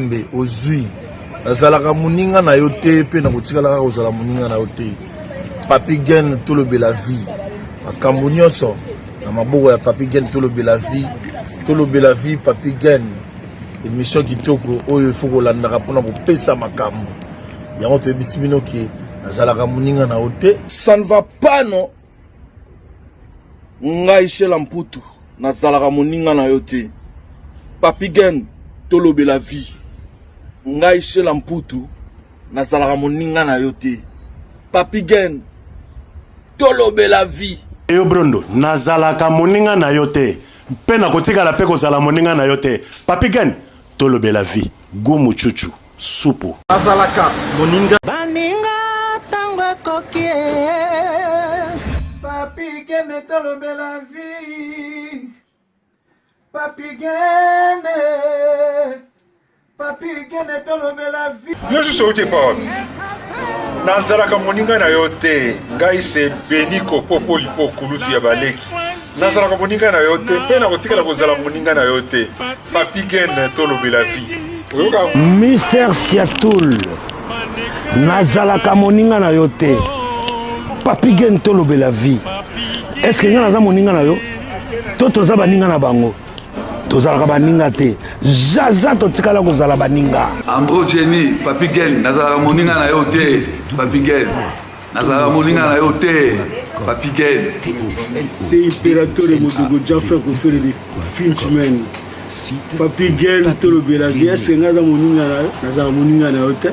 sembe ozui nazalaka moninga na yo te pe na kotikalaka kozala moninga na yo te Papi Gen tolobela vie makambo nyonso na maboko ya Papi Gen tolobela vie Papi Gen émission kitoko oyo il faut kolandaka mpona kopesa makambo yango toyebisi bino ke nazalaka moninga na yo te. Ça ne va pas non. Ngai Shela Mputu nazalaka moninga na yo te Papi Gen tolobela vie Ngai Shela Mputu nazalaka moninga na yo te Papi Gen tolobela vie Eyo Brondo nazalaka moninga na yo te pe na kotikala pe kozala moninga na yo te Papi Gen tolobela vie gumu chuchu supu nazalaka moninga baninga tango kokie Papi Gen tolobela vie Papi Gen tolobela vie yo soute pa nazalaka moninga na yo te ngai se beniko popo lipo kulutu ya baleki nazalaka moninga na yo te pe na kotikala kozala moninga na yo te Papi Gen tolobela vie Mister Siatoul nazalaka moninga na yo te Papi Gen tolobela vie. Est-ce que nga naza moninga na yo to toza baninga na bango tozalaka baninga te zaza totikala kozala baninga Ambro Jenny Papi Gen nazalaka moninga na yo te Papi Gen nazalaka moninga na yo te Papi Gen c'est impérateur de Modogo Jaffa ko faire des Finchman Papi Gen tolobela vie. Est-ce que nga naza moninga na yo nazalaka moninga na yo te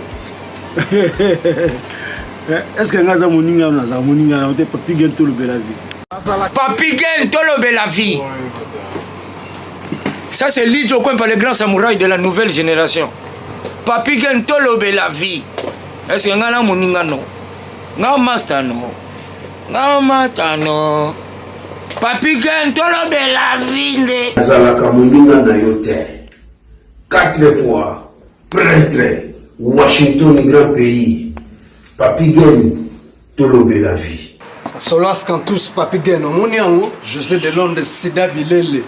est-ce que nga naza moninga nazalaka moninga na yo te Papi Gen tolobela vie. Papi Gen tolobela vie. Ça c'est Lidjo Kwempa, le grand samouraï de la nouvelle génération. Papi Gen tolobela vie. Est-ce que nga na moninga no? Nga master no. Nga mata no. Papi Gen tolobela vie nde. Nazalaka moninga na yo te. 4 fois prêtre Washington grand pays. Papi Gen tolobela vie. Solas Kantous Papi Gen omoni yango José de Londres Sida Bilele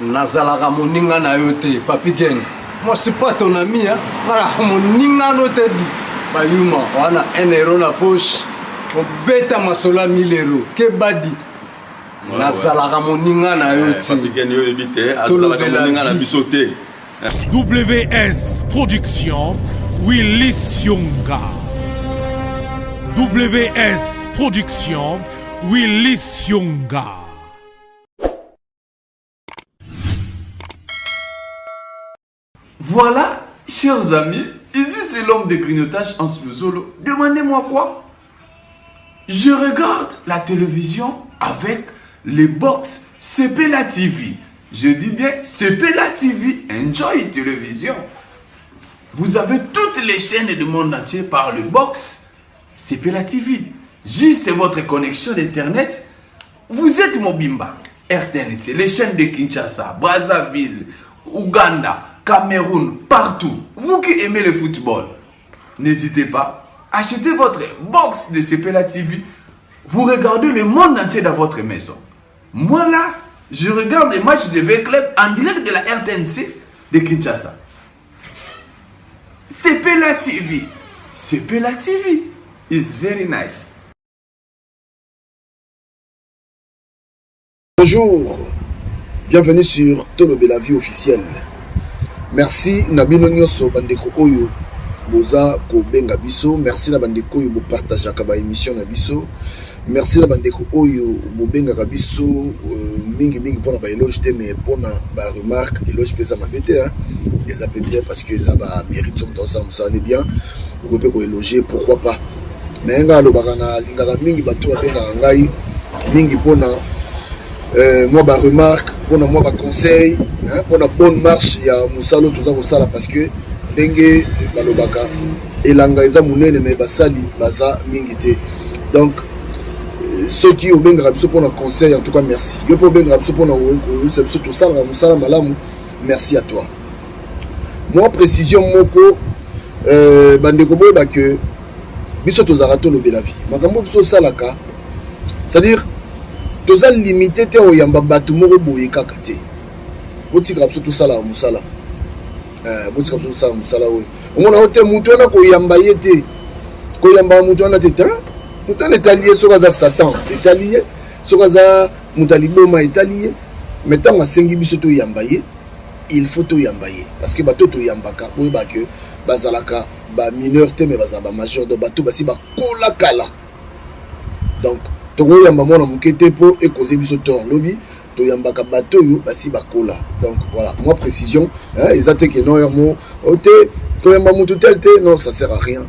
nazalaka moninga na yo te Papi Gen. Moi je suis pas ton ami hein. Voilà moninga no te di bayuma wana 1 euro na poche obeta masola 1000 euros ke badi nazalaka moninga na yo te Papi Gen yo ebite azalaka moninga na biso te. WS Production Willis Yonga. WS Production Willis Yonga. Voilà, chers amis, ici c'est l'homme de grignotage en solo. Demandez-moi quoi? Je regarde la télévision avec les box Sepela TV. Je dis bien Sepela TV, enjoy télévision. Vous avez toutes les chaînes du monde entier par le box Sepela TV. Juste votre connexion d'internet, vous êtes Mobimba, RTNC, les chaînes de Kinshasa, Brazzaville, Ouganda, Cameroun, partout. Vous qui aimez le football, n'hésitez pas, achetez votre box de Sepela TV. Vous regardez le monde entier dans votre maison. Moi là, je regarde les matchs de V-Club en direct de la RTNC de Kinshasa. Sepela TV. Sepela TV is very nice. Bonjour, bienvenue sur Tolobela Vie officielle. Merci Nabino Nyoso Bandeko Oyo Boza Ko Benga Biso. Merci na Bandeko Oyo Bo partage Kaba émission na Biso. Merci na Bandeko Oyo Bo Benga Biso. Mingi pour na ba éloge te mais pour na ba remarque éloge pesa ma bête hein. Les appelle bien parce que ça va mérite son temps ça est bien. Vous pouvez ko éloger pourquoi pas. Mais nga lo bakana lingaka mingi bato benga ngai mingi pona moi ba remarque pour moi ba conseil hein, pour la bonne marche il y a musalo tout ça ko sala parce que ndenge balobaka elanga eza munene mais basali baza mingi te. Donc ceux qui au benga biso pour na conseil en tout cas merci. Yo pour benga biso pour na c'est tout ça musala malamu merci à toi. Moi précision moko bandeko boy ba que biso tozarato lobela vie. Makambo biso salaka c'est-à-dire toza limité te oyamba bato moko boye kaka te. Botika biso tout ça là musala. botika biso tosala mosala oyo omona o te moto wana koyamba ye te koyamba moto wana te ta moto wana etali ye soki aza satan etali ye soki aza moto aliboma etali ye mais ntango asengi biso toyamba ye il faut toyamba ye parce que bato toyambaka oyeba ke bazalaka bamineur te mais bazala bamajeur donc bato basi bakola kala donc tokoyamba mwana moke te mpo ekoze biso tort lobi toyambaka bato oyo basi bakola donc voilà moi précision eza te ke non mo te toyamba moto tel te non ça sert à rien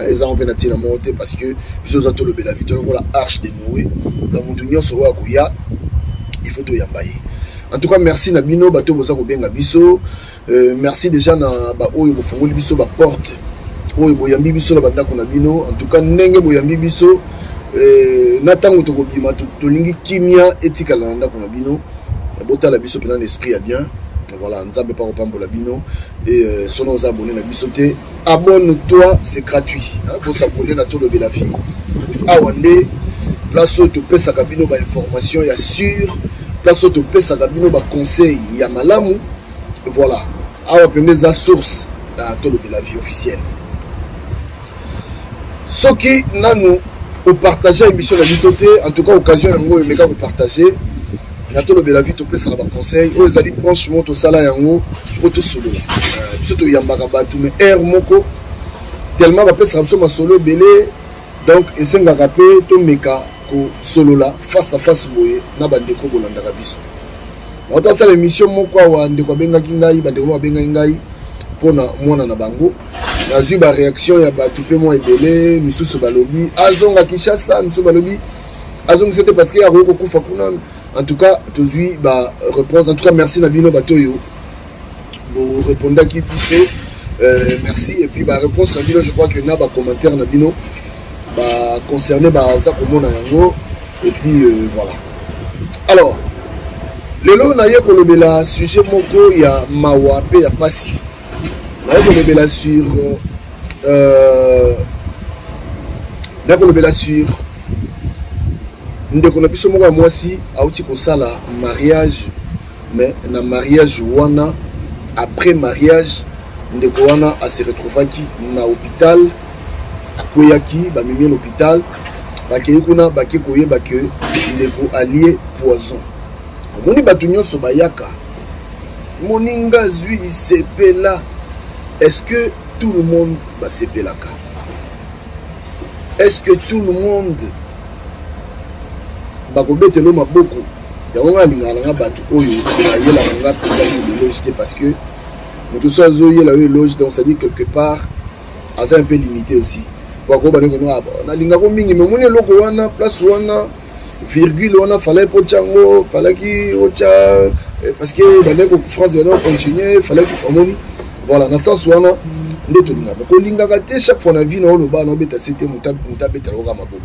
eza mpe na ntina moko te parce que biso oza tolobela vi tolokola arche de Noé donc moto nyonso oyo akoya il faut toyamba ye. En tout cas, merci Nabino, bato boza ko benga biso. Merci déjà na ba oyo bofongoli biso ba porte. Oyo boyambi biso na bandako Nabino. En tout cas, ndenge boyambi biso na tango to ko bima to lingi kimia etika na ndako Nabino. Bota la biso pena l'esprit ya bien. Voilà, nzambe pa kopambola bino et sono aux abonnés na biso te. Abonne-toi, c'est gratuit. Pour s'abonner na Tolo Bela Vie. Awande place to pesa kabino ba information ya sûr. Place où tu peux s'adapter à conseil ya malamu voilà awa pende za source à Tolo Bela Vie officielle soki nanu au partager émission la bisoté en tout cas occasion yango et meka ko partager na Tolo Bela Vie to pesa ba conseil o ezali franchement to sala yango po to solo surtout yambaka batu mais air moko tellement ba pesa so ma solo belé donc esengaka pe to meka ko solo la face à face boye na bandeko bolandaka biso on ça l'émission moko wa ndeko bengaki ngai bandeko bengaki ngai pona mwana na bango nazwi ba réaction ya ba tupe mo ebele misusu balobi azonga Kinshasa misusu balobi azonga c'était parce que ya ko kufa kuna en tout cas tozwi ba réponse en tout cas merci na bino batoyo bo répondaki biso merci et puis ba réponse na bino je crois que na ba commentaire na bino concerné Baza Komona Yango et puis voilà. Alors, le lot na yeko lobela sujet moko ya mawa pe ya pasi. Na yeko lobela sur ndeko lobela sur ndeko na biso moko mwasi auti ko sala mariage mais na mariage wana après mariage ndeko wana a se retrouvaki na hôpital akoyaki bamemi l'hôpital bakei kuna bake koyeba ke ndeko allié poison omoni bato nyonso bayaka moninga zwi sepela est-ce que tout le monde basepelaka est-ce que tout le monde bakobetelo maboko yango nga alingaka nanga bato oyo bayelaka nga mpenza eloge te parce que moto so azoyela oyo eloge donc c'est-à-dire quelque part aza un peu limité aussi poko baneko no aba nalinga ko mingi mais moni loko wana place wana virgule wana fallait po chango fallait ki ocha parce que baneko France va continuer fallait que moni voilà na sens wana ndeto linga ko linga ka te chaque fois na vie na oloba na beta c'était muta beta loka maboko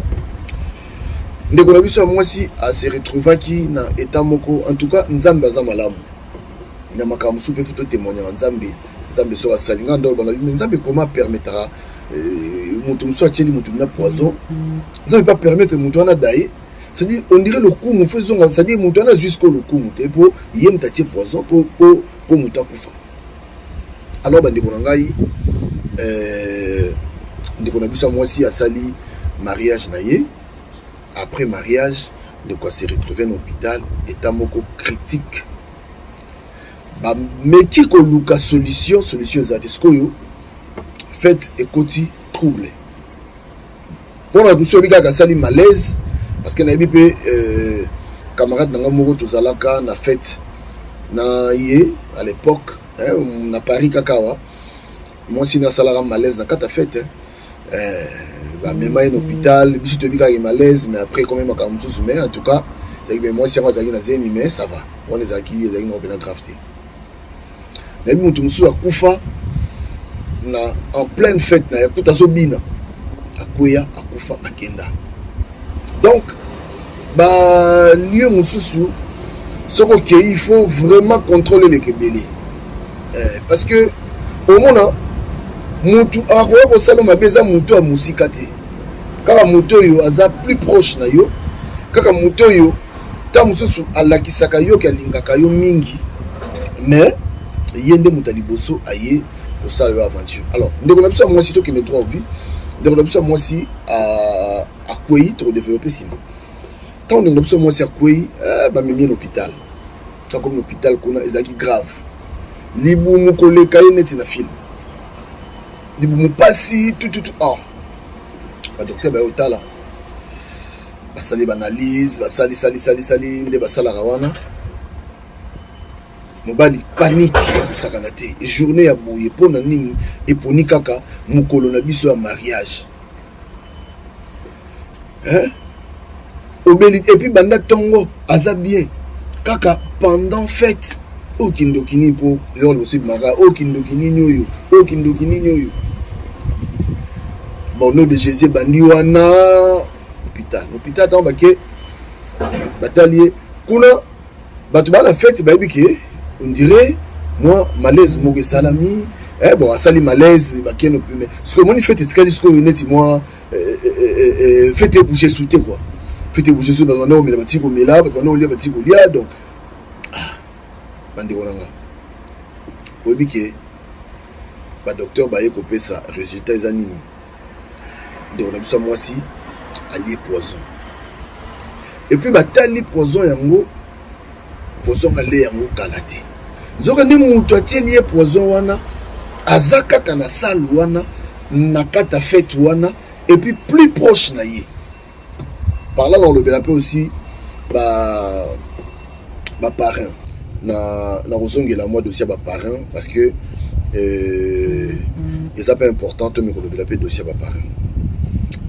ndeko na biso mwasi a se retrouver ki na état moko en tout cas nzambe aza malamu na makambo soupe futo témoigner nzambe so asalinga ndo bana nzambe comment permettra mutu muso acheli mutu na poison ça ne peut pas permettre mutu na daï c'est-à-dire on dirait le coup nous faisons c'est-à-dire mutu na jusqu'au le coup mutu pour yem tatie poison pour mutu kufa alors bande bonangai ndeko na biso mwasi asali mariage na ye après mariage de quoi se retrouver en hôpital état moko critique ba meki ko luka solution ezatesikoyo fête et côté troublé. Pour la douceur, il y a un malaise parce que nabi pe camarade nanga moko tozalaka na fête na yé à l'époque na Paris kakawa moi si na salara malaise na kata fête ba même à l'hôpital biso to bika malaise mais après quand même comme sous mais en tout cas c'est que moi si moi zaki na zemi mais ça va on les acquis zaki na opena grafté nabi mutu musu akufa na en pleine fête na yakuta zobina akoya akufa akenda donc ba lieu mususu soko que il faut vraiment contrôler les kebele parce que au monde mutu akoya ko sala mabeza mutu a musika te kaka mutu yo aza plus proche na yo kaka mutu yo ta mususu alakisaka yo ke lingaka yo mingi mais yende mutali bosso aye au salle aventure. Alors ndeko na biso moi si to qui ne droit au but. Ndeko na biso moi si à Kwei to développer Simon. Tant ndeko na biso moi si à Kwei ba memi l'hôpital. Ça comme l'hôpital qu'on a ezaki grave. Libu mukole kay net na film. Libu mupasi tout oh. Ba docteur ba otala. Ba sali ba analyse, ba sali nde ba sala rawana. Mobali panique ya kusakana te journée ya boye pona nini eponi kaka mukolo na biso ya mariage obeli et puis banda tongo aza bien kaka pendant fête okindokini po leo possible maka okindokini nyoyo bon nom de Jésus bandi wana hôpital tant baké batalier kuna batu bana fête baibike. On dirait, moi, malaise, mon salami, bon, sali malaise, bah, qui ne peut, mais ce que moi, il fait, c'est ce que je moi, faites bouger sous tes quoi. Faites bouger sous, bah, on met la bâtisse au là, bah, on lit la bâtisse au lia, donc, bande wananga. Oui, que, bah, docteur, bah, il copé ça, résultat, ils anini. Donc, on a besoin, moi, si, allié poison. Et puis, bah, tali poison, yango, poison, allié, yango, galate. Nzoka ndi mutu atielie poison wana azaka kana salle wana na kata fête wana et puis plus proche na ye. Par là on le bela aussi ba parrain na rozongela moi dossier ba parrain parce que ça pas important mais ko le bela dossier ba parrain.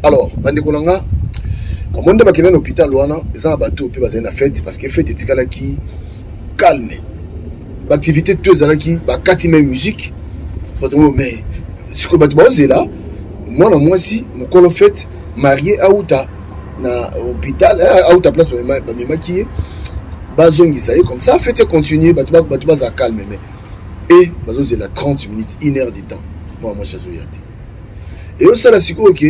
Alors bande kolanga comme on ba kena hôpital wana ça ba tout pe ba na fête parce que fête etikala ki calme. L'activité de tous qui bah kati même musique mais ce que bah c'est là moi si mon colo fait marié à Outa na hôpital à Outa place me maquiller bazongi ça y comme ça fête continuer bah ça calme mais et bazo c'est la 30 minutes 1 heure du temps moi chazo yati et au ça la siko OK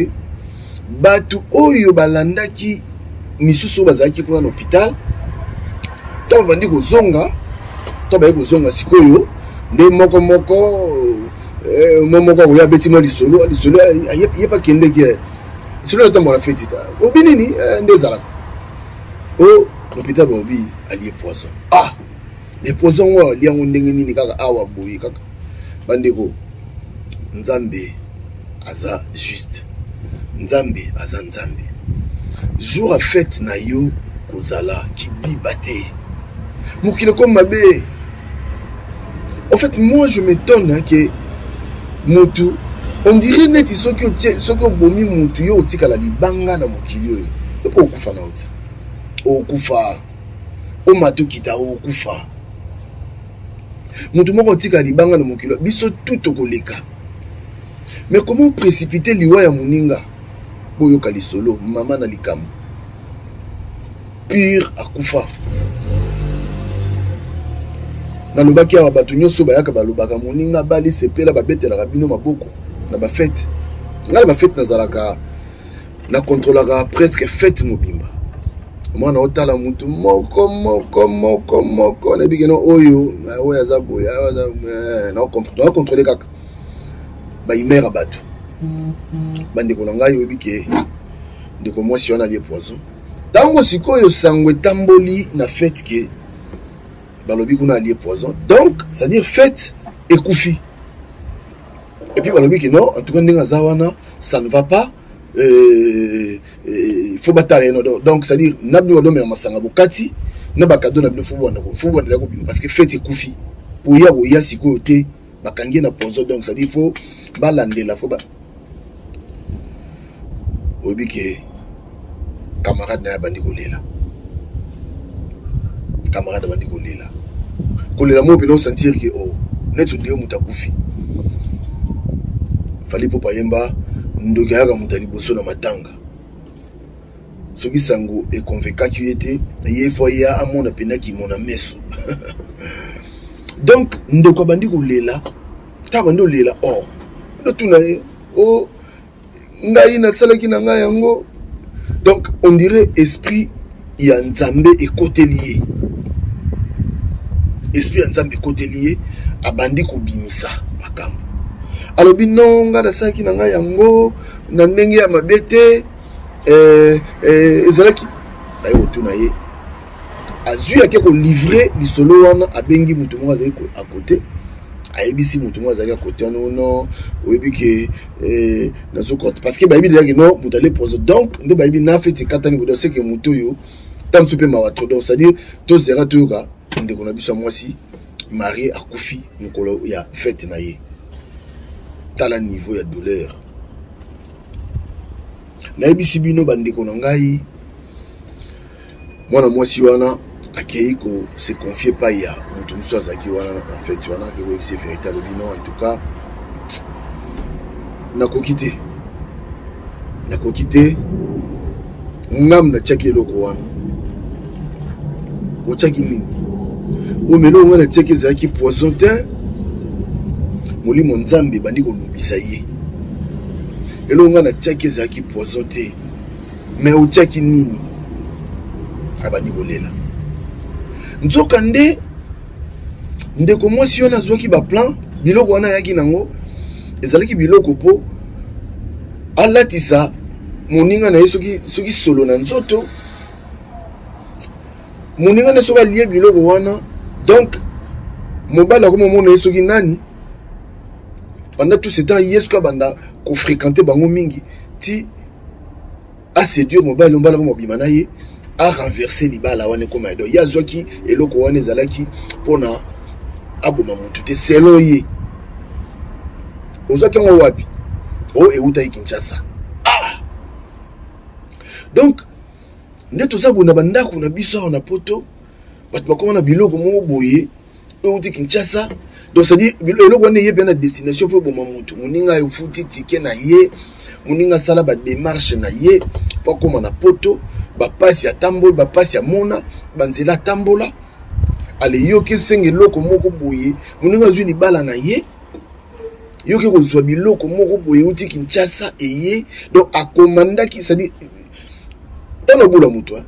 batu oyo balanda ki misusu bazaki kuna na hôpital to bandi ko zonga toba kozonga sikoyo nde moko oya beti mo lisolo yepa kende ki solo to mo la fête ta obinini nde zala o hôpital bobi allié poison les poison wa liango ndenge nini kaka awa boyi kaka bandeko nzambe aza juste nzambe aza nzambe jour à fête na yo kozala ki dibate mukile comme mabe. En fait, moi, je m'étonne que Moutou, on dirait net ce que bomi Moutou yo tika la libanga na mokili yo. Et pas okufa na oti. Okufa. O matu kita okufa. Moutou moko tika libanga na mokili biso tout okoleka. Mais comment précipiter liwa ya muninga? Boyo kali solo, mama na likam. Pire akufa. Na lobaki ya bato nyonso bayaka balobaka moninga bali sepela babetela bino maboko na ba fête ngala ba fête nazalaka na contrôlera presque fête mobimba moi na otala mutu moko na bigeno oyo azabo na contrôler kaka ba imera bato bande ko nanga yo bike ndeko moi si on a les poisons tango sikoyo sangwe tamboli na fête ke balobi kuna allié poison donc c'est à dire fête et koufi et puis balobi que non en tout cas ndenga zawana ça ne va pas il faut batailler donc c'est à dire nabdo wadomela masanga bokati na bakado na bino faut bwana ko parce que fête et koufi pour ya siko te bakangi na poison donc c'est à dire faut balandela faut ba obi ke camarade na bandi kolela camarade bandi kolela mo bino sentir que oh netu ndio mutakufi fali po payemba ndoki yaka mutali boso na matanga soki sango e convaincant était ye fois ya amona penaki mona meso donc ndoko bandi kolela ta bandi olela oh ndo tuna oh ngai na salaki na ngai yango donc on dirait esprit ya nzambe et côté lié esprit ya nzambe côté lié abandi kobimisa makambo alobi non nga nasalaki na ngai yango na ndenge ya mabe te ezalaki naye kotuna ye azwi ake kolivre lisolo wana abengi mutu moko azali à côté ayebisi mutu moko azali à côté wana no oyebi ke nazokota parce que bayebi déjà ke non mutu ale poison donc nde bayebi na feti katani bodo c'est que mutu oyo tam supe mawato donc c'est à dire tozera toyoka ndeko na biso mwasi marié akufi mokolo ya fête na ye tala niveau ya douleur nayebisi bino bandeko na ngai mwana mwasi wana akei ko se confier pas ya mutu musu azaki wana na fête wana ke ko se véritable bino en tout cas nakoki te ngam na tchaki eloko wana otchaki nini omelo wana tchaki ezalaki poison te molimo nzambe bandi kolobisa ye elonga na tchaki ezalaki poison te mais otchaki nini abandi kolela nzoka nde ndeko mwasi wana azwaki baplan biloko wana ayaki nango ezalaki biloko po alatisa moninga na ye soki solo na nzoto moninga na soki alie biloko wana donc mobali akomomona ye soki nani pendant tout ce temps ye soki abanda kofréquente bango mingi ti aséduire mobali ombala komobima na ye a renversé libala wana ekoma edo ye azwaki eloko wana ezalaki mpona aboma motu te selon ye ozwaki yango wapi o eutaki Kinshasa donc nde toza bona bandako na biso awa na poto bato bakoma na biloko moko boye euti Kinshasa donc c'est-à-dire eloko wana ye mpe na destination mpo eboma motu moninga efuti tike na ye moninga asala badémarche na ye mpo akoma na poto bapasi ya tambola bapasi ya mona banzela tambola ale yoki senga eloko moko boye moninga azwi libala na ye yoki kozwa biloko moko boye euti Kinshasa eye donc akomandaki c'est-à-dire tano bula moto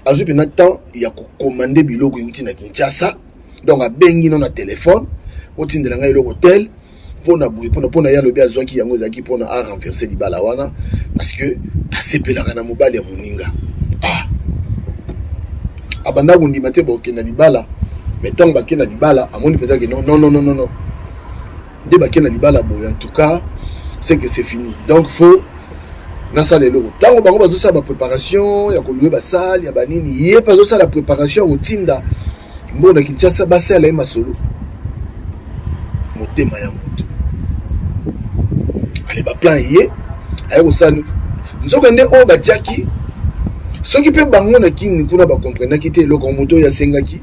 azwi mpe na temps ya kokomande biloko euti na Kinshasa donc abengi no na telefone otindela ngai eloko tel mpona boye mpona ye alobi azwaki yango ezalaki mpona a renverser libala wana parce que asepelaka na mobali ya moninga abanda kondima te bakokenda libala mais ntango bakenda libala amoni mpezaki non nde bakenda libala boye en tout cas c'est que c'est fini donc faut nasala eloko ntango bango bazosala bapréparation ya kolue basali ya banini ye mpe azosala préparation ya kotinda mbona Kinshasa basala ye masolo motema ya moto ale baplan ye aye kosala nzoka nde oyo batiaki soki mpe bango na kini kuna bakomprenaki te eloko moto oyo asengaki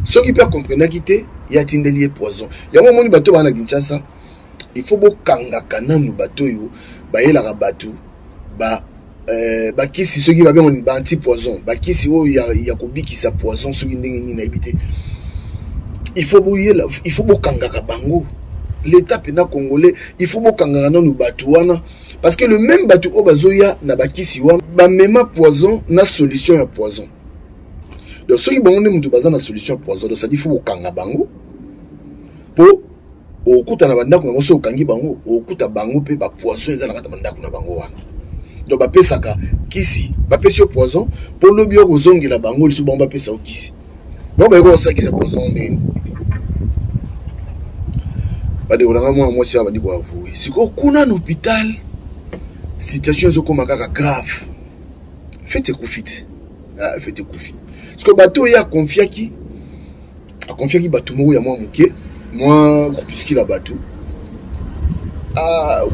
soki mpe akomprenaki te ye atindeli ye poison yango omoni bato bana na Kinshasa il faut bokangaka nanu bato oyo bayelaka bato bakisi soki babengo ba anti poison bakisi oyo ya kobikisa poison soki ndenge nini nayebi te il faut bokangaka bango l'état pena congolais il faut bokangaka nanu bato wana parce que le même bato oyo bazoya na bakisi wana bamema poison na solution ya poison donc soki bango nde moto baza na solution ya poison donc ça dit il faut bokanga bango po okuta na bandako na bango so okangi bango okuta bango mpe bapoison eza na kati ya bandako na bango wana donc bapesaka kisi bapesi yo poison mpo lobi yo kozongela bango liso bango bapesa yo kisi bango bayeko kosakisa poison ndeni bandeko nanga mwana mwasi awa bandi koavoué sikoyo kuna na hôpital situation ezokoma kaka grave fete ekufi te fete ekufi sikoyo bato oyo akonfiaki bato moko ya mwa moke mwa groupuscule ya bato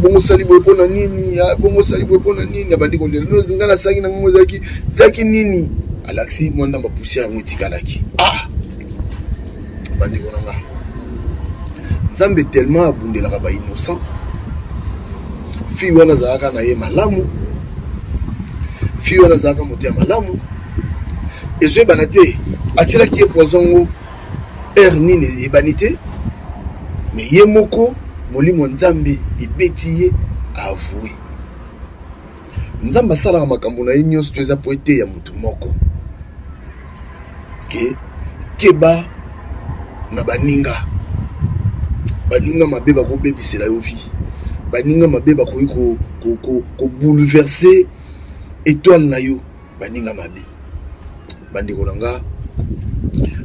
bongo sali boye mpona nini bongo sali boye mpona nini abandi kolela nozinga nasalaki nango ezalaki nini alaksi mwa ndamba poussière yango etikalaki bandeko nanga nzambe tellement abundelaka bainnocent fille wana azalaka na ye malamu fille wana azalaka moto ya malamu ezoyebana te atielaki ye poison ngo aire nini eyebani te mais ye moko molimo nzambe ebeti ye avoué nzambe asalaka makambo na ye nyonso to eza po ete ya motu moko keba na baninga baninga mabe bakobebisela yo vie baninga mabe bakoki kobouleverse étoile na yo baninga mabe bandeko na nga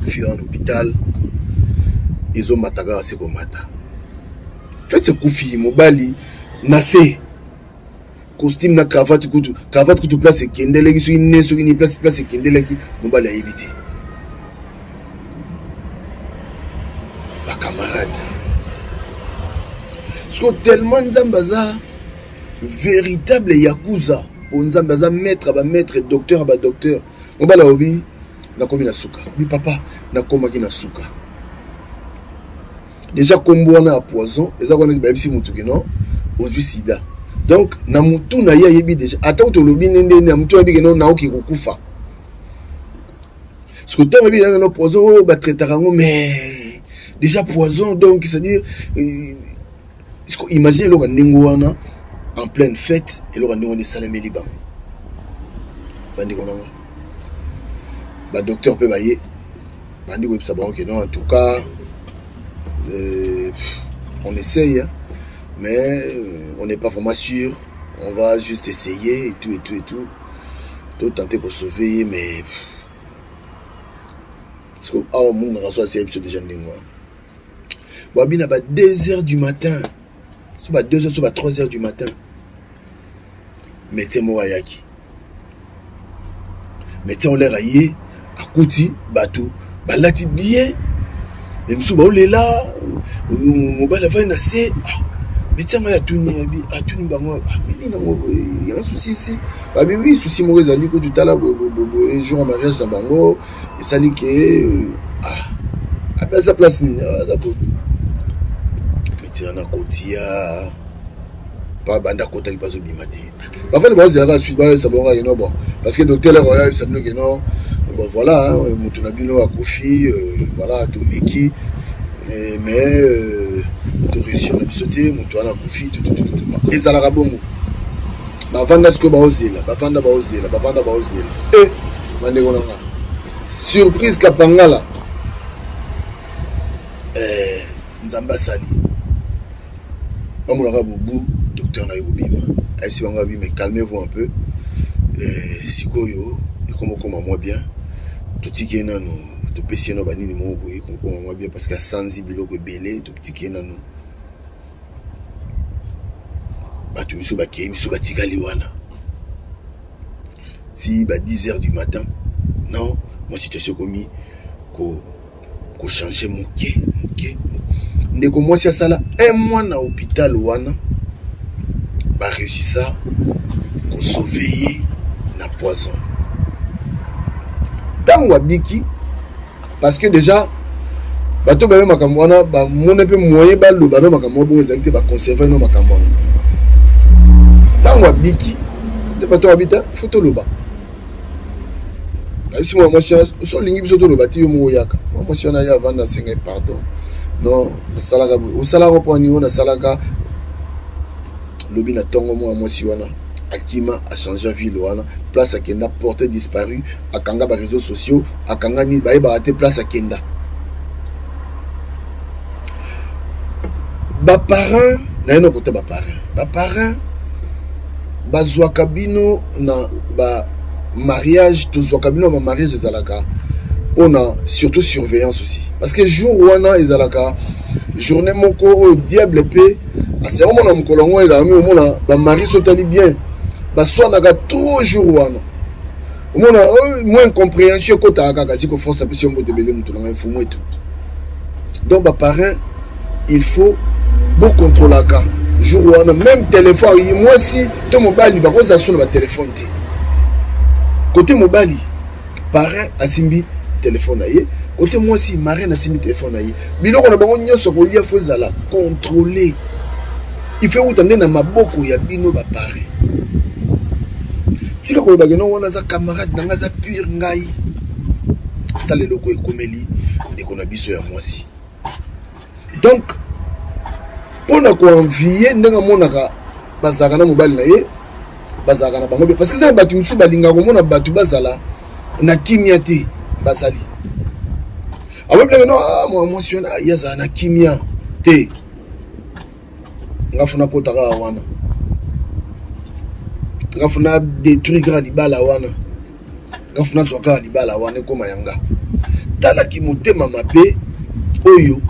fio en hôpital ezomataka asi komata fete kufi mobali nase costume na cravate kutu place ekendeleki soki ne soki ni place ekendeleki mobali ayebi te bacamarade soki tellement nzambe aza véritable yakuza po nzambe aza maître bamaître docteur badocteur mobali aobi nakomi na suka obi papa nakomaki na suka déjà kombo wana ya poison eza wana bayebisi mutuki non ozwi sida donc na mutu na ye ayebi déjà ata utolobi nende na mutu ayebi keno naoki kokufa parce que ntango ayebi nanga no poison oyo batraitaka yango mais déjà poison donc c'est-à-dire imagine eloko ndenge wana en pleine fête eloko ndenge wana esalemeli bango bandeko nanga badocteur mpe baye bandi koyebisa bango ke non en tout cas on essaye hein, mais on n'est pas vraiment sûr on va juste essayer et tout tout tenter de sauver mais parce que ah mon garçon c'est déjà ndenge wana wabi na ba 2h du matin soit 2h soit 3h du matin médecin mo ayaki médecin on l'air aillé akuti bato balati bien et msuba olela mobile va na se médecin ma atuni bango mini na mo il y a un souci ici babi oui souci mo ezali ko tout à l'heure jour en mariage na bango et ça dit que à sa place ni médecin na kotia pas banda kota qui passe au bimate parfois le boss la suite ba ça bon bon parce que docteur le royal ça nous que non bon voilà mutu na bino akufi voilà to meki mais to réussir na bisoté mutu na akufi tout ezalaka bongo bavanda ce que baozela bavanda baozela bande kona surprise kapangala nzamba sali bamulaka bubu docteur na yobima aisi banga bi mais calmez-vous un peu sikoyo ekomokoma moi bien totiki nanu topesi no banini mo boye ekomokoma moi bien parce que sanzi biloko ebele totiki nanu bato miso bakei miso batikali wana si ba 10h du matin non moi situation komi ko changer moke ndeko mwasi asala un mois na hôpital wana ba réussi ça ko sauver na poison tango abiki parce que déjà bato ba makambo wana ba mona pe moyen ba lo ba no makambo bo ezali te ba conserver no makambo tango abiki de bato habita photo loba si moi so lingi biso to loba ti yo mo yaka moi si on a ya vanda senga pardon non na salaka o salaka po ni na salaka lobi na tongo moi si wana akima a changé vie wana place akenda portée disparu akanga ba réseaux sociaux akanga ni ba raté place akenda ba parents na eno côté ba parents bazwa kabino na ba mariage tozwa kabino ba mariage ezalaka on a surtout surveillance aussi parce que jour wana ezalaka journée moko au diable pe asema mona mkolongo ezalami omona ba mari sotali bien baswanaka toujours wana omona moins compréhension kota kaka siko force apesi mbote bele mutu na fumo et tout donc ba parents il faut beaucoup contrôler ka jour wana même téléphone moi si to mobile ba koza sona ba téléphone ti côté mobile parent asimbi téléphone aye côté moi si marraine asimbi téléphone aye biloko na bango nyoso ko lia fozala contrôler il faut utande na maboko ya bino ba parent tika ko ba geno wana za camarade nanga za pure ngai tale loko ekomeli ndeko na biso ya mwasi donc pona ko envier ndenga monaka bazaka na mobile na ye bazaka na bango parce que ça batu musu balinga ko mona batu bazala na kimia te bazali awe bla no moi si on a yaza na kimia te ngafuna kotaka wana ngafuna détruire libala wana ngafuna zwaka libala wana ekoma yanga talaki motema mabe oyo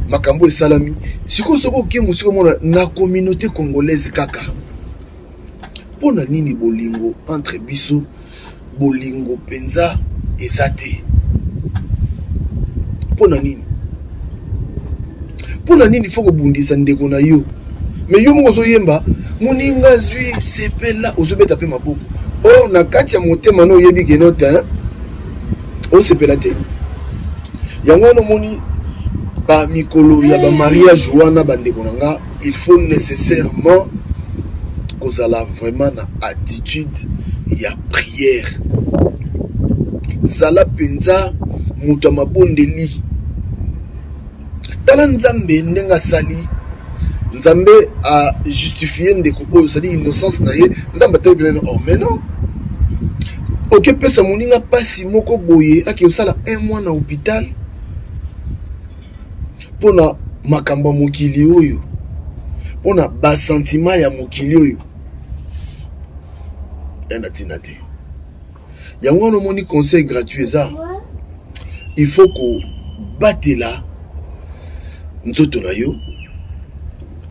makambo esalami siko soko ke musiko mona na communauté congolaise kaka pona nini bolingo entre biso bolingo penza ezate pona nini foko bundisa ndeko na yo mais yo moko zoyemba moninga zwi sepela ozobeta pe maboko o na kati ya motema no yebi ke no ta o sepela te yango no moni ba mikolo ya ba mariage wana bandeko nanga il faut nécessairement kozala vraiment na attitude ya prière zala penza muta mabondeli tala nzambe ndenga sali nzambe a justifié ndeko oyo c'est-à-dire innocence na ye nzambe tayi bilene oh mais non ok pesa moninga pasi moko boye aki osala 1 mois na hôpital pona makambo mokili oyo pona ba sentiment ya mokili oyo ena te yango no moni conseil gratuit ça il faut ko batela nzoto na yo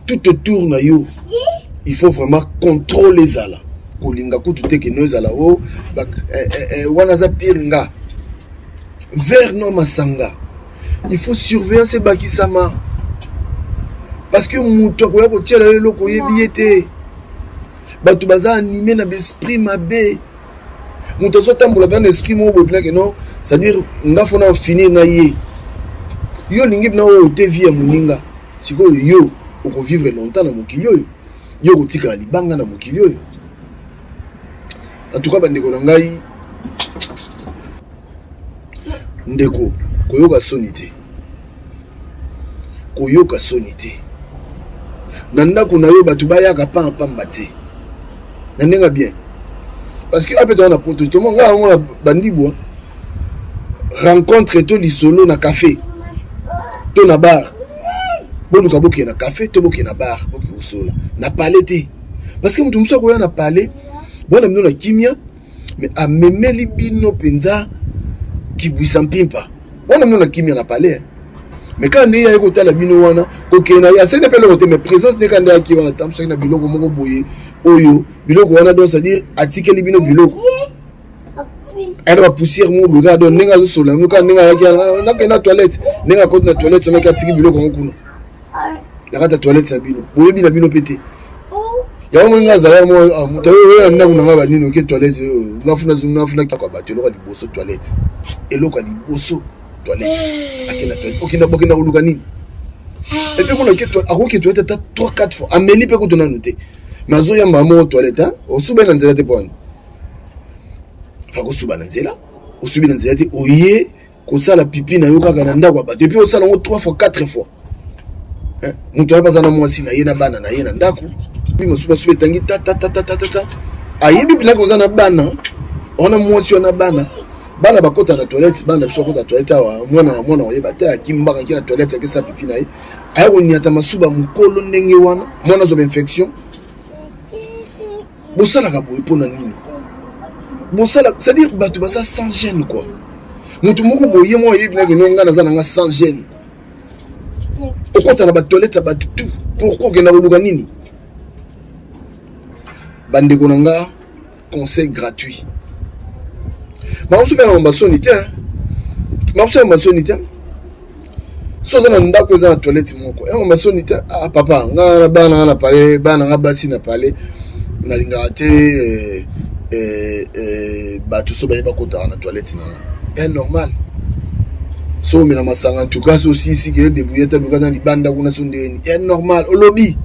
tout autour na yo il faut vraiment contrôler zala kolinga kutu te ke no zala o wana za piringa vers no masanga il faut surveiller ces bakisama parce que muto ko yako tiela eloko yebi ete batu baza animé na l'esprit mabe muto so tambola bien esprit mo bo bien que non c'est-à-dire ngafona finir na ye yo lingi na o te vie muninga siko yo oko vivre longtemps na mokili oyo yo kotika libanga na mokili oyo en tout cas bandeko na ngai ndeko koyoka soni te na ndako na yo batu bayaka pamba te na ndenga bien parce que apeta na poto to nga ngona bandibwa rencontre to lisolo na café to na bar bonuka boke na café to boke na bar boke usola na parler te parce que mutu musako ya na parler bona mino na kimia mais a memeli bino penza kibwisa mpimpa bona mino na kimia na parler mais quand ne ya ko tala bino wana kokena ya sene pele kote mais présence de kanda ya ki wana tamsa na biloko moko boye oyo biloko wana donc c'est-à-dire atikeli bino biloko ana ba poussière mo boga donc nenga zo sola mo ka nenga ya na kena toilette nenga ko na toilette na ka tiki biloko ngokuna la kata toilette sa bino boye bina bino pété ya mo nga zala mo muto yo na kuna ngaba nino ke toilette ngafuna kwa batelo ka liboso toilette eloko liboso toilette akena toilette okina bokina uluka nini et puis mon ke toilette ako ke toilette 3-4 fois ameli pe ko tona noter mazo ya mama toilette hein osuba na nzela te pona fa ko suba na nzela osubi na nzela te oye ko sala pipi na yo kaka na ndako ba depuis osala ngo 3 fois 4 fois hein muto ya bazana mwasi na ye na bana na ye na ndako puis mosuba suba tangi ta ayebi bila ko zana bana ona mwasi ona bana bakota na toilette bana biso kota toilette wa mwana oyeba te akimbaka ki na toilette ke sa pipi na ye ayo niata masuba mukolo ndenge wana mwana zo infection bosala ka boye pona nini bosala c'est-à-dire batu basa sans gêne quoi mutu moko boye mo yebi na ke nonga na zana nga sans gêne okota na ba toilette ba tout pourquoi ke na uluka nini bandeko nanga conseil gratuit Mamsu bana mbasonité mamsu mbasonité soza na ndako za toilette moko mbasonité ah papa nga bana na parler bana nga basi na parler na linga te ba tout so ba kota na toilette na normal so mina masanga en tout cas aussi si que débrouiller ta dans libanda kuna sondeni normal au lobby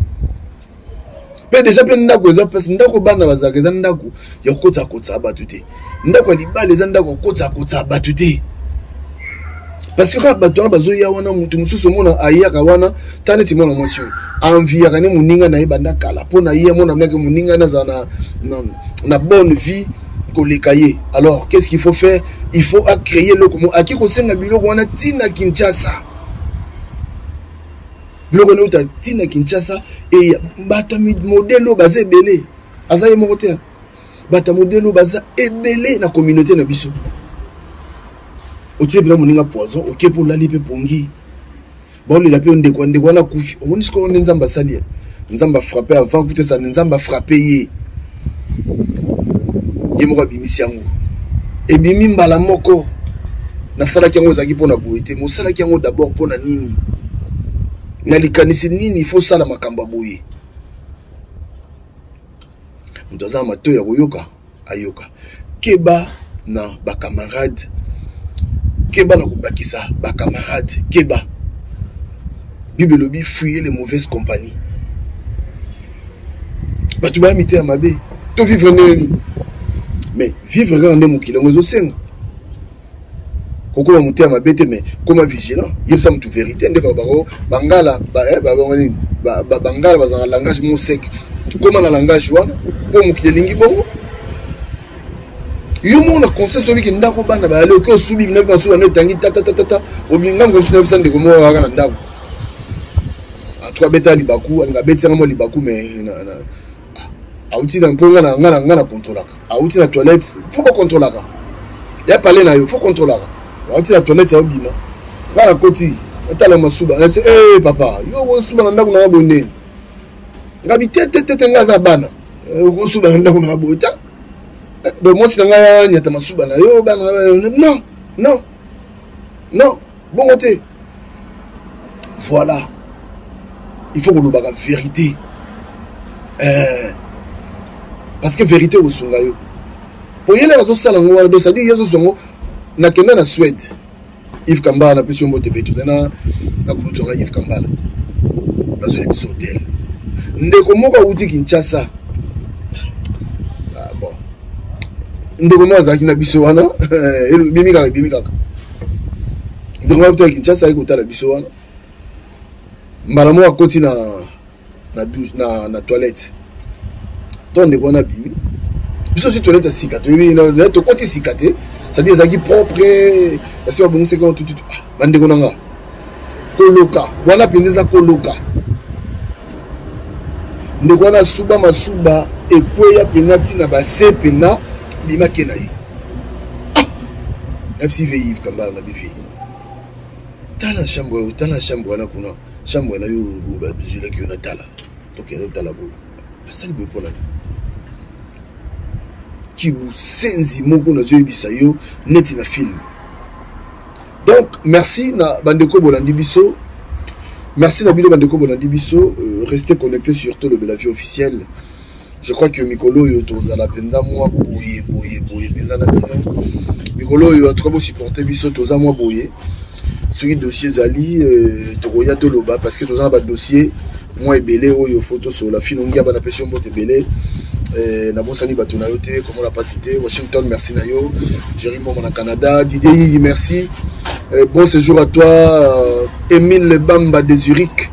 pe déjà pe ndako za pesa ndako bana bazaka za ndako ya kotsa batute ndako libale za ndako kotsa batute parce que bato na bazo ya wana mutu mususu mona ayaka wana taneti mona mwasi envie ya kane muninga na ibanda kala pona ye mona mneke muninga na za na bonne vie kolekaye alors qu'est-ce qu'il faut faire il faut créer le comment aki ko senga biloko wana tina Kinshasa biloko na uta tina Kinshasa et bata modelo baza ebele aza ye moko te bata modelo baza ebele na communauté na biso otie bila moninga poison oke pour lali pe pongi baolela pe ndeko wana kufi omoni siko on nzamba sali nzamba frappé avant que ça nzamba frappé ye moko abimisi yango ebimi mbala moko nasalaki yango ezalaki mpona boye te mosalaki yango d'abord mpona nini na likanisi nini il faut sala makambo ya boye moto aza na matoi ya koyoka ayoka keba na bakamarade keba na kobakisa bakamarade keba bible elobi fuyer les mauvaises compagnies bato bayami te ya mabe to vivre ndenge nini mais vivre kaka nde mokili yango ezosenga kokoma moto ya mabe te mais koma vigilant yebisa motu vérité nde bako bangala bangala bazala langage mo sec koma na langage wana mpo mokili elingi bongo yo mona conseil sobiki ndako bana bayale oke osubi bina basuba no etangi tatatata obinga ngosuna bisa ndeko mo waka na ndako atwa beta libaku alinga betisanga mo libaku mais auti na mponga na ngana contrôlaka auti na toilette faut pas contrôlaka ya parler na yo faut contrôlaka auti na toilette ya obima ngana koti atala masuba na eh papa yo wosuba na ndako na bonne ngabi tete ngaza bana wosuba na ndako na bota donc moi si nga nyata masuba na yo bana non bon côté voilà il faut qu'on nous baga vérité parce que vérité au sunga yo pour yele azo sala ngwa do sadi yezo songo na kenda na Suède Yves Kambala na pesi mbote betu na kurutonga Yves Kambala bazo le biso hotel ndeko moko uti Kinshasa bon ndeko moko azaki na biso wana bimi kaka ndeko moko uti Kinshasa iko tala biso wana mbala moko akoti na toilette tonde kona bimi biso si toilette sika to na to koti sika te ça dit ezaki propre parce que bon c'est quand tout bande konanga koloka wana penza koloka ndeko na suba masuba ekweya penati na base pena bima kenayi na psi Yves Kambala na bifi tala chambre na kuna chambre na yo ba bizula ki na tala to ke tala bo asali bo pona Kibu senzi moko na zo yebisa yo neti na film. Donc merci na bandeko bolandi biso. Merci na bino bandeko bolandi biso, restez connectés sur Tolo Bella Vie officiel. Je crois que Mikolo yo tozala penda moi boye peza na dino. Mikolo yo en tout cas vous supporter biso toza moi boye. Ce qui dossier zali tokoya toloba parce que toza ba dossier moi ebele oyo photo sur la finongia bana pression bote ebele. Nabosani Batuna Yote, comme on l'a pas cité, Washington, merci Nayo, Jérémy Mon Canada, Didier, merci. Bon séjour à toi, Émile Bamba de Zurich.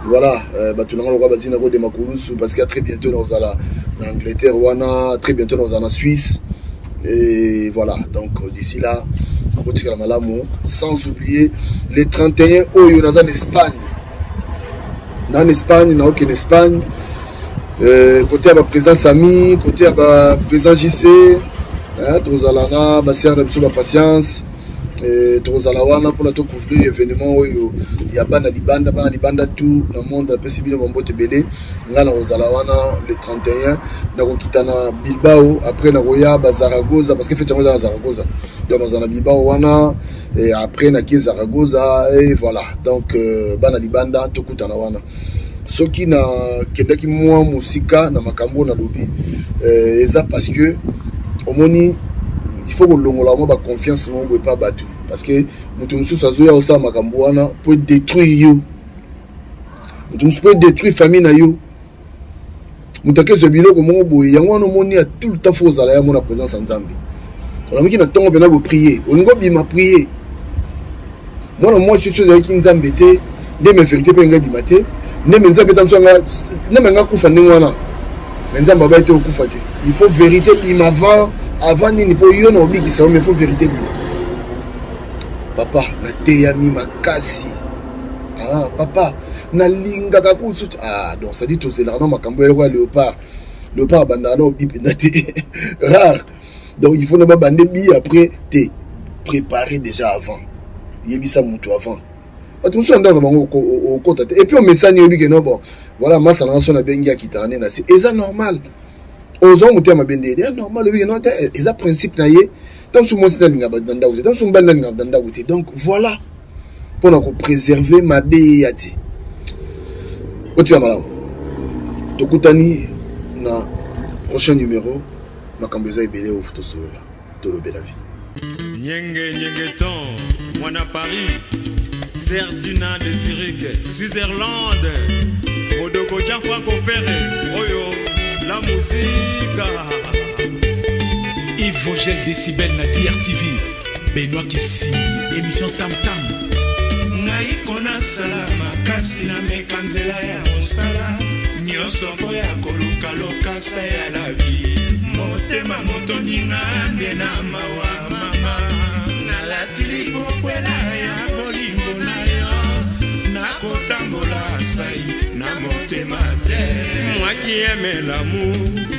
Voilà, Batuna Yote, Bazina de Makoulousou, parce qu'à très bientôt dans l'Angleterre, très bientôt dans la Suisse. Et voilà, donc d'ici là, sans oublier les 31 Oyo dans l'Espagne. Dans l'Espagne, dans aucune Espagne. Côté à ma président Samy, côté à ma président JC, Trozalana, ma sœur de patience, Trozalawana pour la tout couvrir l'événement où il y a Bana Libanda tout dans le monde, la possibilité de m'emboîter belé, Ngana Rozalawana le 31, Nakokitana Bilbao, après Nagoya, Zaragoza, parce que fait dans Zaragoza, donc dans Bilbao Wana, et après Naki Zaragoza, et voilà, donc Bana Libanda, tout Kutana Wana. Ce qui na kendaki moi musika na makambo na lobi eza parce que omoni il faut que longola mo ba confiance mo bo pas batu parce que mutu mususu azoya osa makambo wana pour détruire yo mutu mususu pour détruire famille na yo mutake zo biloko mo boye yango wana omoni a tout le temps faut zala ya mo na présence en Nzambe on a mis na tongo pena go prier oningo bima prier moi je suis avec Nzambe te de mes vérités penga bima te ne menza betamso nga ne menga kufa ndingwana menza baba ete okufa te il faut vérité bima avant nini po yo na obikisa mais il faut vérité bima papa na te ya mi makasi papa nalingaka kusu donc ça dit tozelaka na makambo ya léopard bandaka na obipenda te rare donc il faut na babande bi après te préparer déjà avant yebisa mutu avant tout ça ndana bango au kota et puis on mesani obi que non bon voilà massa na so na bengi akitana na c'est eza normal ozo mutu ya mabende c'est normal obi que non eza principe na ye tant sous moi c'est linga badanda ou tant sous mbanda linga badanda ou donc voilà pour nous préserver ma béati otia malam tokutani na prochain numéro makambo eza ebele au fotosola tolobe la vie Nyengeton, Mwana Paris, Certina de Zurich, Switzerland, Modoko Jean Franco Ferré, Oyo, la musique. Yves Vogel Décibel na DRTV, Benoît Kissimbi, émission Tam Tam. Ngai kona salama, kasi na mekanzela ya mosala, nyonso po ya koluka lokasa ya la vie. Motema motoninga nde na mawa mama, nalatili bokwela ya bolingo na yo, nakotambola sai na motema te. Moi qui aime l'amour,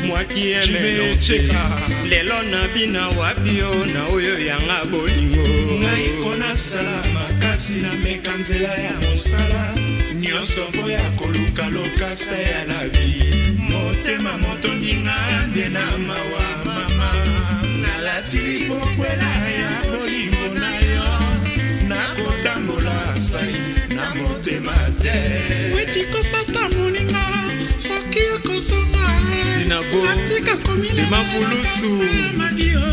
moi qui aime l'ocheka, lelo na bina wabio na oyo yanga bolingo. Ngai kona salama kasi na mekanzela ya mosala, nyonso po ya koluka lokasa ya la vie. Motema motoninga nde na mawa mama, nalatili bokwela ya bolingo na yo, nakotambola sai na motema te. Wetiko sata moninga soki okosonga Sinago atika komila Limakulusu magio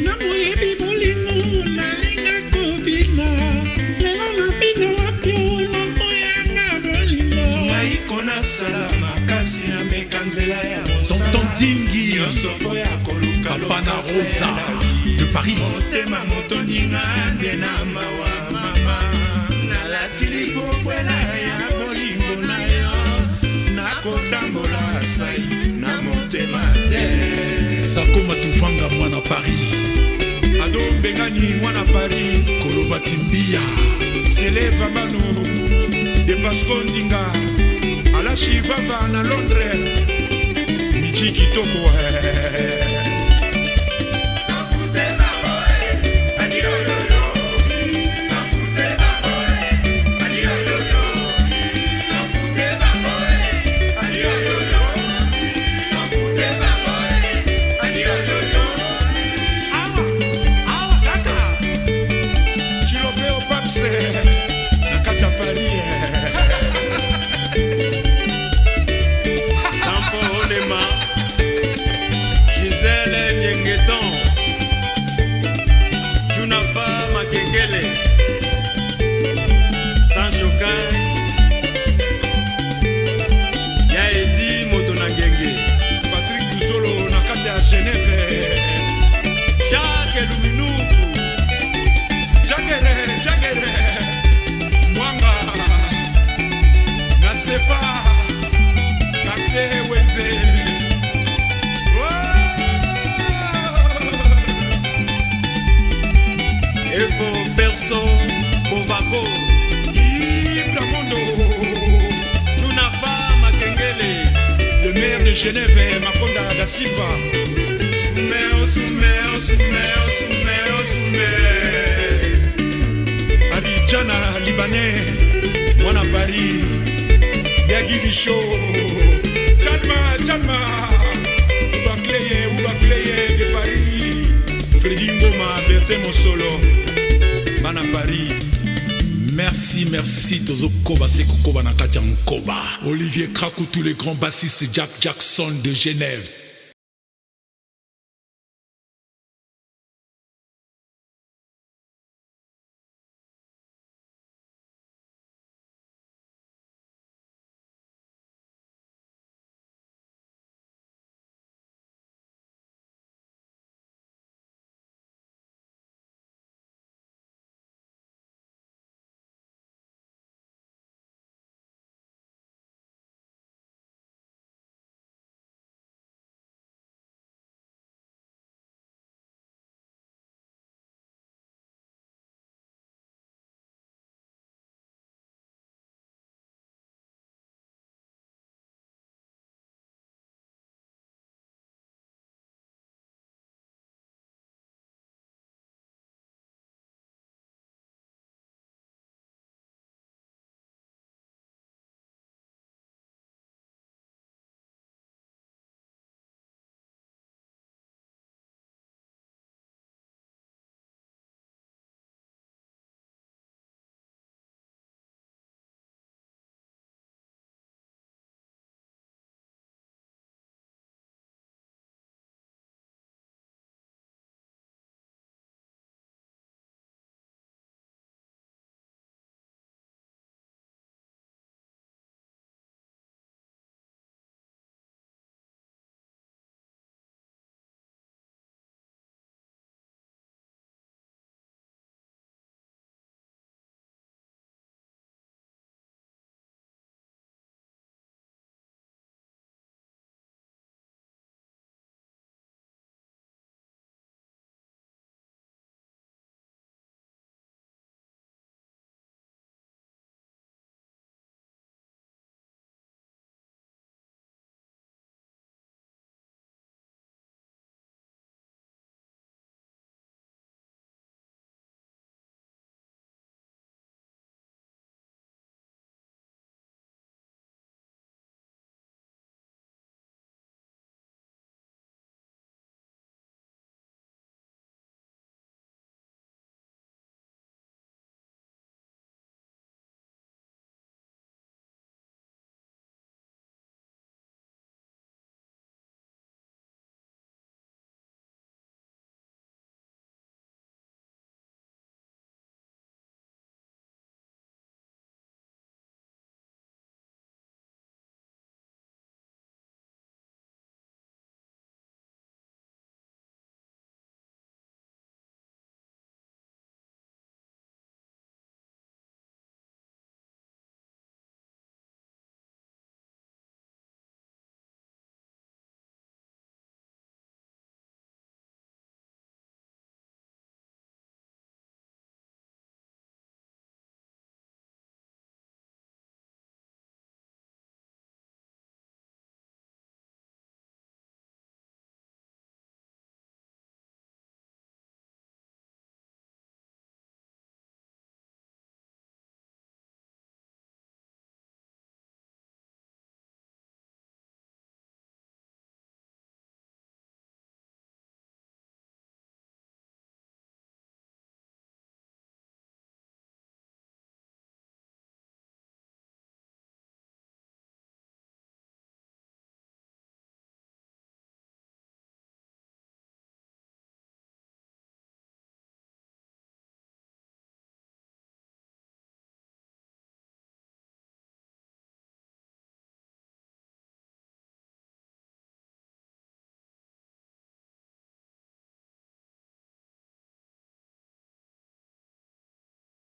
na moyebi bolingo nalinga kobina lelo na bina wapio na moyanga bolingo ngai kona salama kasi na mekanzela ya mosala Tonton Dingi yosopo ya koluka Papa na Rosa de Paris. Motema motoninga nde na mawa mama, nalatili bokwela ya bolingo na yo, nakotambola sai na motema te. Sakoma Tufanga Mwana Paris, Ado Mbengani Mwana Paris, Kolova Timbia, Seleva Mano de Pasco Ndinga, Alashi Vava na Londres, Michi Kitoko. Sefa, Kate Wenze. Efo Perso, Kovako, Ibramondo, Junafa Makengele, le maire de Genève, Makonda da Silva. Soumeo, Soumeo, Soumeo, Soumeo, Soumeo. Abidjana, Libanais, Mwana Paris. Yagi Bicho, Tchalma, Oubakleye de Paris, Freddy Ngoma, Berthe Mosolo, Bana Paris. Merci, Tozo Koba Seko Koba Nakaja Nkoba, Olivier Krakou, tous les grands bassistes, Jack Jackson de Genève.